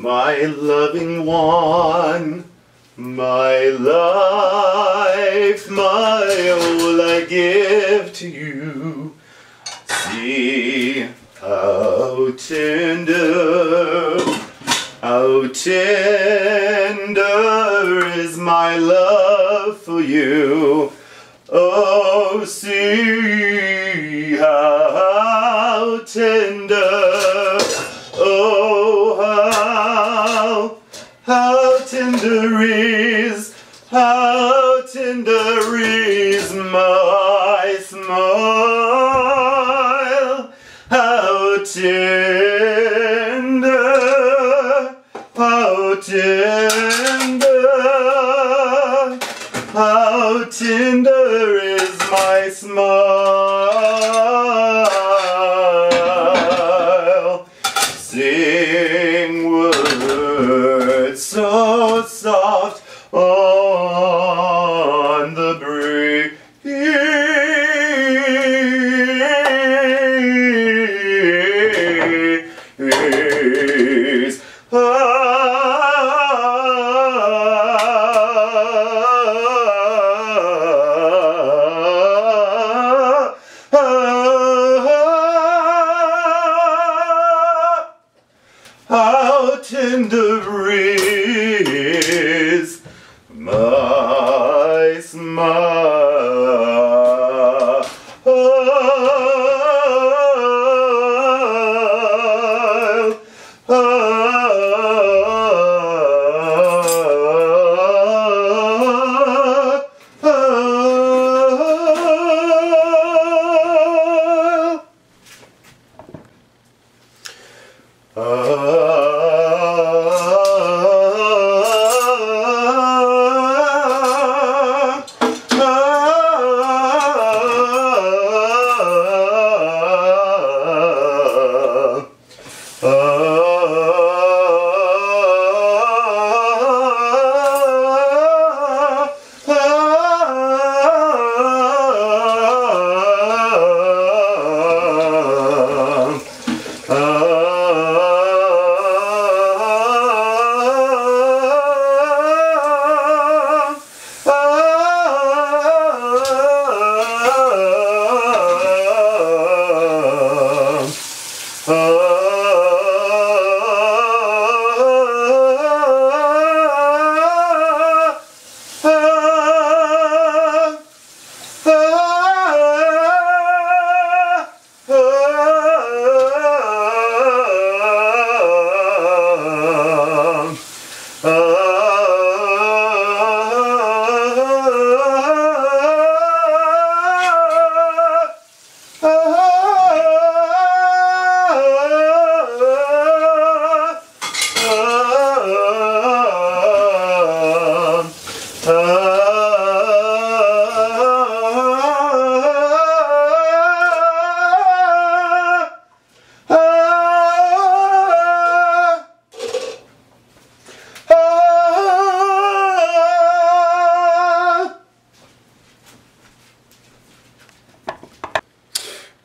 My loving one, my life, my all I give to you. See how tender is my love for you. Oh, see how tender, oh, how tender is my smile. How tender, how tender is my smile. Sing words so soft on the breeze. How tender is my smile.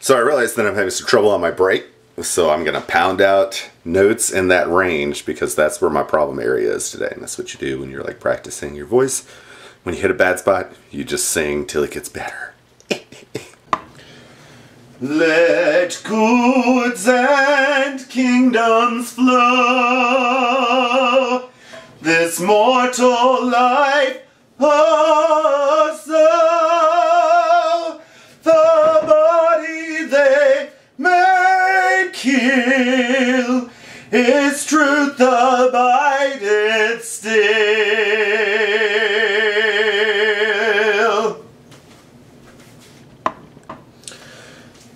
So I realized that I'm having some trouble on my break, so I'm going to pound out notes in that range because that's where my problem area is today. And that's what you do when you're like practicing your voice. When you hit a bad spot, you just sing till it gets better. Let goods and kingdoms flow, this mortal life also. The body they may kill, its truth abideth still.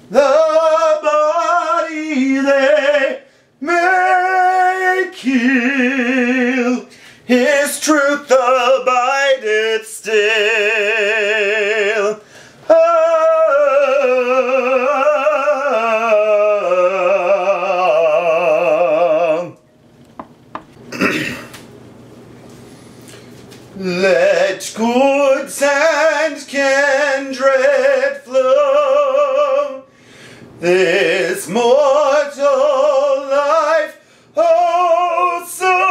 The body they may kill, his truth abideth still. Let goods and kindred flow, this mortal life also.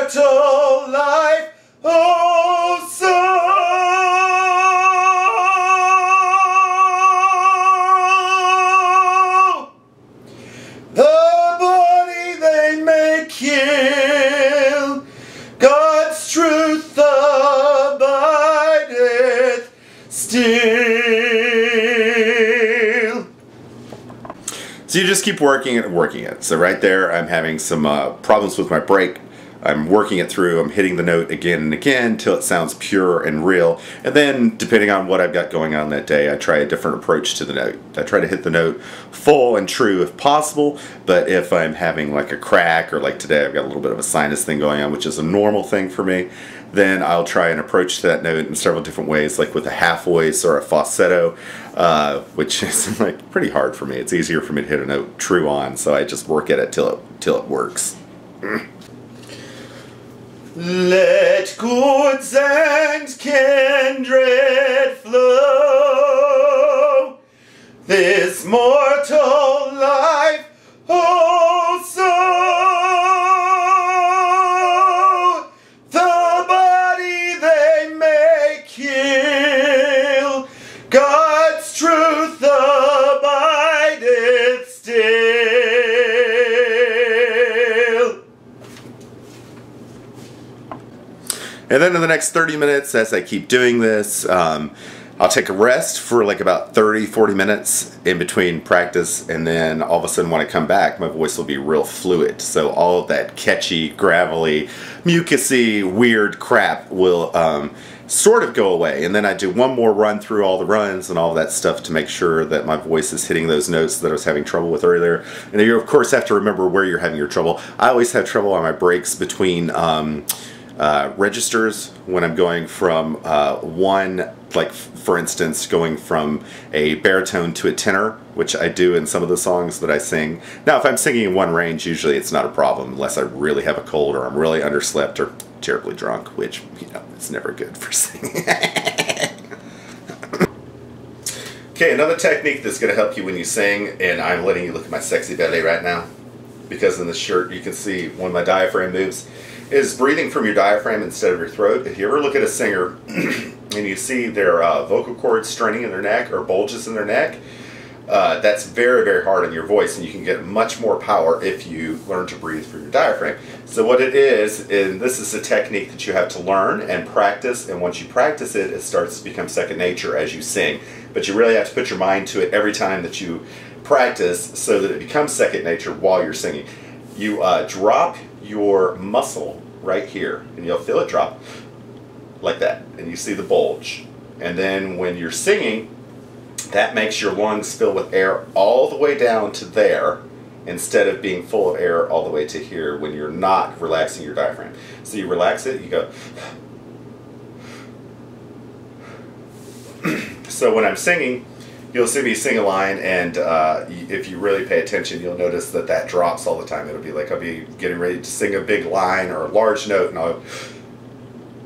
mortal life, oh soul, the body they may kill, God's truth abideth still. So you just keep working it and working it. So right there I'm having some problems with my break. I'm working it through, I'm hitting the note again and again till it sounds pure and real. And then, depending on what I've got going on that day, I try a different approach to the note. I try to hit the note full and true if possible, but if I'm having like a crack, or like today I've got a little bit of a sinus thing going on, which is a normal thing for me, then I'll try an approach to that note in several different ways, like with a half voice or a falsetto, which is like pretty hard for me. It's easier for me to hit a note true on, so I just work at it till it works. Let goods and kindred flow, this mortal life, oh soul, the body they may kill, God's truth abideth still. And then in the next 30 minutes, as I keep doing this, I'll take a rest for like about 30-40 minutes in between practice, and then all of a sudden when I come back, my voice will be real fluid. So all of that catchy, gravelly, mucusy, weird crap will sort of go away. And then I do one more run through all the runs and all that stuff to make sure that my voice is hitting those notes that I was having trouble with earlier. And you of course have to remember where you're having your trouble. I always have trouble on my breaks between registers when I'm going from one, like for instance, going from a baritone to a tenor, which I do in some of the songs that I sing. Now, if I'm singing in one range, usually it's not a problem unless I really have a cold or I'm really underslept or terribly drunk, which, you know, it's never good for singing. Okay, another technique that's going to help you when you sing, and I'm letting you look at my sexy belly right now, because in the shirt you can see when my diaphragm moves, is breathing from your diaphragm instead of your throat. If you ever look at a singer and you see their vocal cords straining in their neck or bulges in their neck, that's very, very hard on your voice, and you can get much more power if you learn to breathe through your diaphragm. So what it is, and this is a technique that you have to learn and practice, and once you practice it, it starts to become second nature as you sing. But you really have to put your mind to it every time that you practice so that it becomes second nature while you're singing. You drop your muscle right here, and you'll feel it drop like that, and you see the bulge. And then when you're singing, that makes your lungs fill with air all the way down to there, instead of being full of air all the way to here when you're not relaxing your diaphragm. So you relax it, you go. So when I'm singing, you'll see me sing a line, and if you really pay attention, you'll notice that that drops all the time. It'll be like I'll be getting ready to sing a big line or a large note,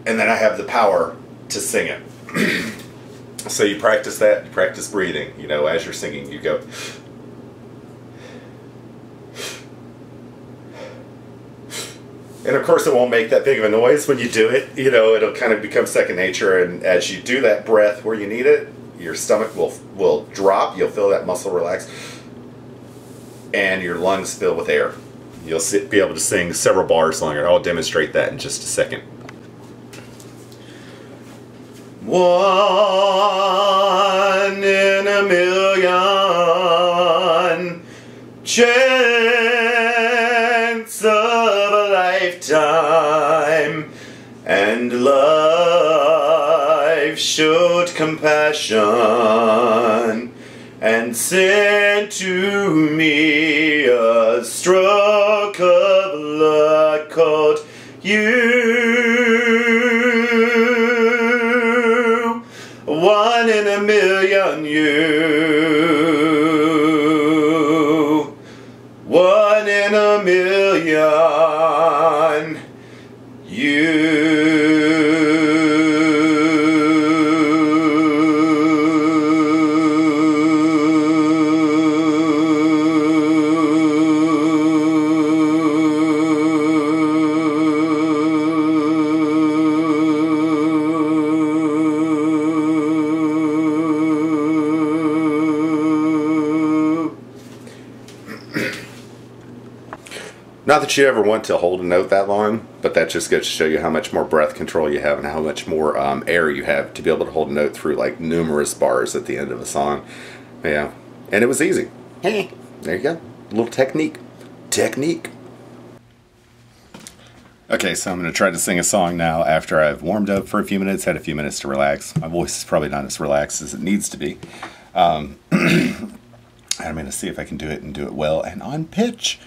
and then I have the power to sing it. So you practice that, you practice breathing, you know, as you're singing, you go. And of course it won't make that big of a noise when you do it, you know, it'll kind of become second nature, and as you do that breath where you need it, your stomach will drop, you'll feel that muscle relax, and your lungs fill with air. You'll be able to sing several bars longer. I'll demonstrate that in just a second. One in a million chance of a lifetime, and life showed compassion and sent to me a stroke of luck called you. One in a million you. One in a million you. Not that you ever want to hold a note that long, but that just goes to show you how much more breath control you have and how much more air you have to be able to hold a note through like numerous bars at the end of a song. Yeah, and it was easy. Hey, there you go. A little technique. Technique. Okay, so I'm going to try to sing a song now after I've warmed up for a few minutes, had a few minutes to relax. My voice is probably not as relaxed as it needs to be. I'm going to see if I can do it and do it well and on pitch.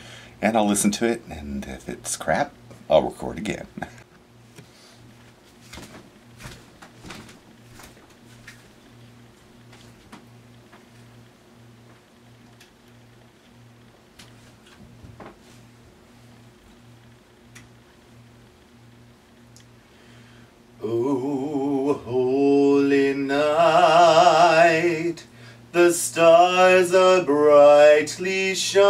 And I'll listen to it, and if it's crap, I'll record again. Oh, holy night, the stars are brightly shining.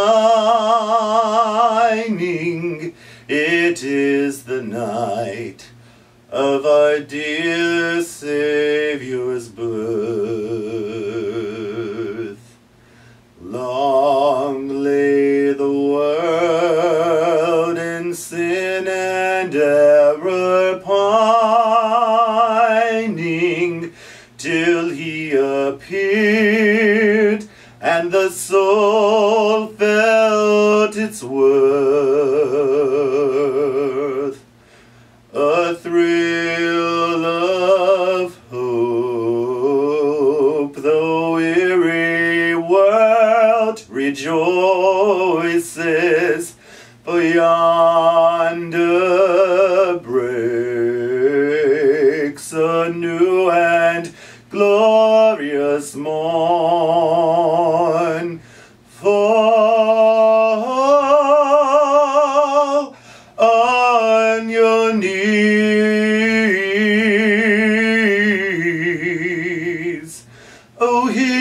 It is the night of our dear Savior's birth. Long lay the world in sin and error pining, till he appeared and the soul felt its worth. A thrill of hope, the weary world rejoices, for yonder breaks a new and glorious morn. Fall on your knees. Oh, hear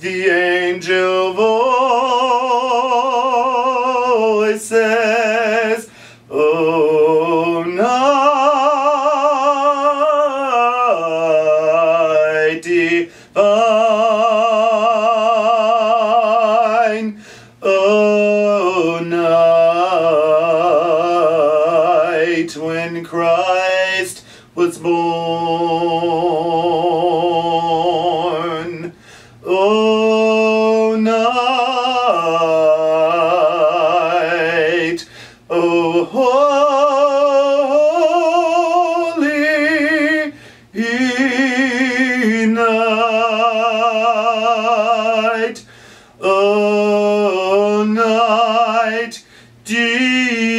the angel voices. Oh, night divine. Oh, night when Christ was born. Oh, night. Oh, holy night. Oh, night divine.